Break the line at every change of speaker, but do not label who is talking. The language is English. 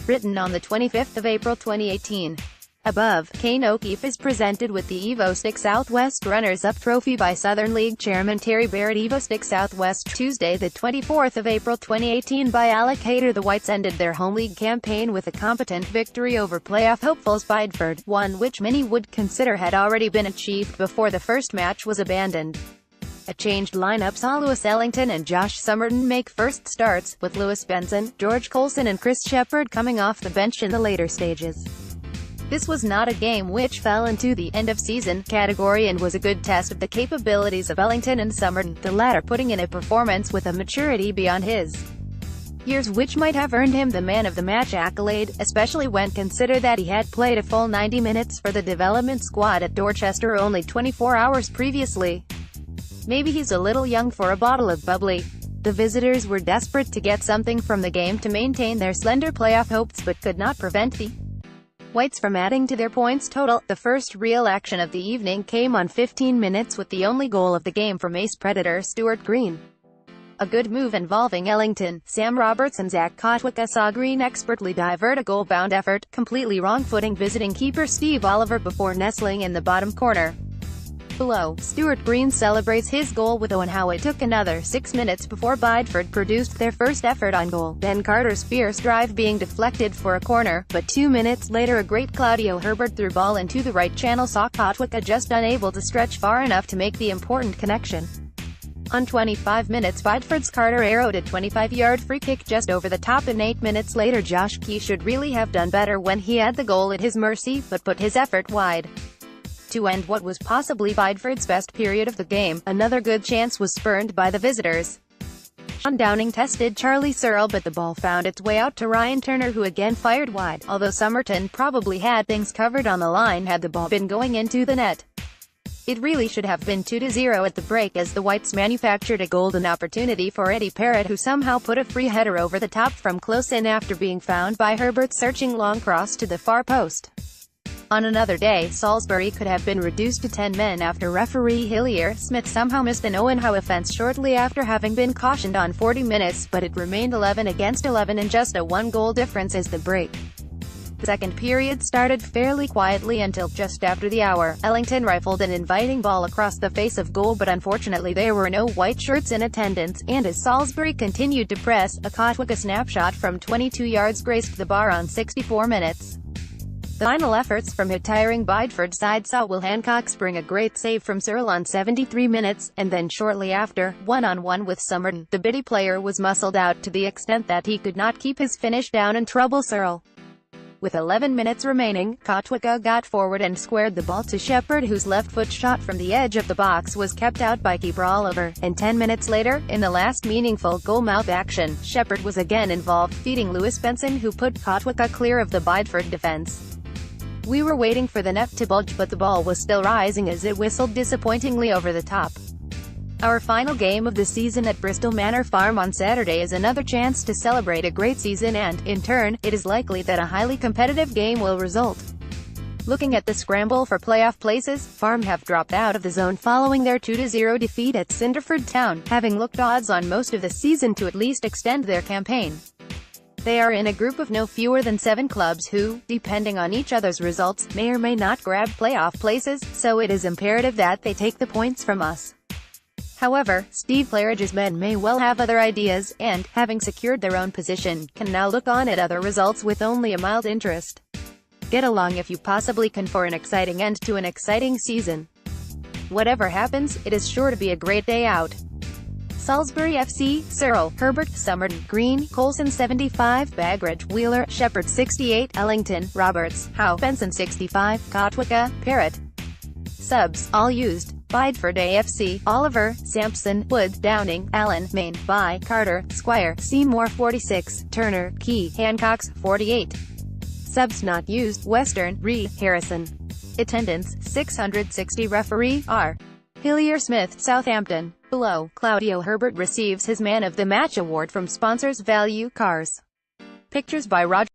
Written on the 25th of April 2018. Above, Kane O'Keefe is presented with the Evo-Stik South West runners-up trophy by Southern League Chairman Terry Barratt. Evo-Stik South West, Tuesday the 24th of April 2018 by Alec. Hayter. The Whites ended their home league campaign with a competent victory over playoff hopefuls Bideford, one which many would consider had already been achieved before the first match was abandoned. A changed lineup saw Lewis Ellington and Josh Sommerton make first starts, with Lewis Benson, George Coulson and Chris Shepherd coming off the bench in the later stages. This was not a game which fell into the end-of-season category and was a good test of the capabilities of Ellington and Sommerton, the latter putting in a performance with a maturity beyond his years which might have earned him the man of the match accolade, especially when considered that he had played a full 90 minutes for the development squad at Dorchester only 24 hours previously. Maybe he's a little young for a bottle of bubbly. The visitors were desperate to get something from the game to maintain their slender playoff hopes but could not prevent the Whites from adding to their points total. The first real action of the evening came on 15 minutes with the only goal of the game from ace predator Stuart Green. A good move involving Ellington, Sam Roberts and Zach Kotwicka saw Green expertly divert a goal-bound effort, completely wrong-footing visiting keeper Steve Oliver before nestling in the bottom corner. Below, Stuart Green celebrates his goal with and how it took another 6 minutes before Bideford produced their first effort on goal, Ben Carter's fierce drive being deflected for a corner, but 2 minutes later a great Claudio Herbert threw ball into the right channel saw Kotwicka just unable to stretch far enough to make the important connection. On 25 minutes Bideford's Carter arrowed a 25-yard free kick just over the top, and 8 minutes later Josh Key should really have done better when he had the goal at his mercy, but put his effort wide. To end what was possibly Bideford's best period of the game, another good chance was spurned by the visitors. Sean Downing tested Charlie Searle but the ball found its way out to Ryan Turner, who again fired wide, although Sommerton probably had things covered on the line had the ball been going into the net. It really should have been 2-0 at the break as the Whites manufactured a golden opportunity for Eddie Barratt, who somehow put a free header over the top from close in after being found by Herbert searching long cross to the far post. On another day, Salisbury could have been reduced to 10 men after referee Hillier Smith somehow missed an Owen Howe offense shortly after having been cautioned on 40 minutes, but it remained 11 against 11 and just a one-goal difference as the break. The second period started fairly quietly until just after the hour. Ellington rifled an inviting ball across the face of goal, but unfortunately there were no white shirts in attendance, and as Salisbury continued to press, a Kotwicka snapshot from 22 yards graced the bar on 64 minutes. The final efforts from a tiring Bideford side saw Will Hancock spring a great save from Searle on 73 minutes, and then shortly after, one-on-one with Sommerton, the Biddy player was muscled out to the extent that he could not keep his finish down and trouble Searle. With 11 minutes remaining, Kotwicka got forward and squared the ball to Shepherd, whose left foot shot from the edge of the box was kept out by keeper Oliver, and 10 minutes later, in the last meaningful goal-mouth action, Shepherd was again involved, feeding Lewis Benson, who put Kotwicka clear of the Bideford defense. We were waiting for the net to bulge, but the ball was still rising as it whistled disappointingly over the top. Our final game of the season at Bristol Manor Farm on Saturday is another chance to celebrate a great season and, in turn, it is likely that a highly competitive game will result. Looking at the scramble for playoff places, Farm have dropped out of the zone following their 2-0 defeat at Cinderford Town, having looked odds on most of the season to at least extend their campaign. They are in a group of no fewer than 7 clubs who, depending on each other's results, may or may not grab playoff places, so it is imperative that they take the points from us. However, Steve Claridge's men may well have other ideas, and, having secured their own position, can now look on at other results with only a mild interest. Get along if you possibly can for an exciting end to an exciting season. Whatever happens, it is sure to be a great day out. Salisbury FC, Searle, Herbert, Sommerton, Green, Coulson 75, Bagridge, Wheeler, Shepherd 68, Ellington, Roberts, Howe, Benson 65, Kotwicka, Barratt. Subs, all used: Bideford AFC, Oliver, Sampson, Wood, Downing, Allen, Main, By, Carter, Squire, Seymour 46, Turner, Key, Hancock's 48. Subs not used: Western, Reed, Harrison. Attendance, 660. Referee, R. Hillier Smith, Southampton. Below, Claudio Herbert receives his Man of the Match award from sponsors Value Cars. Pictures by Roger.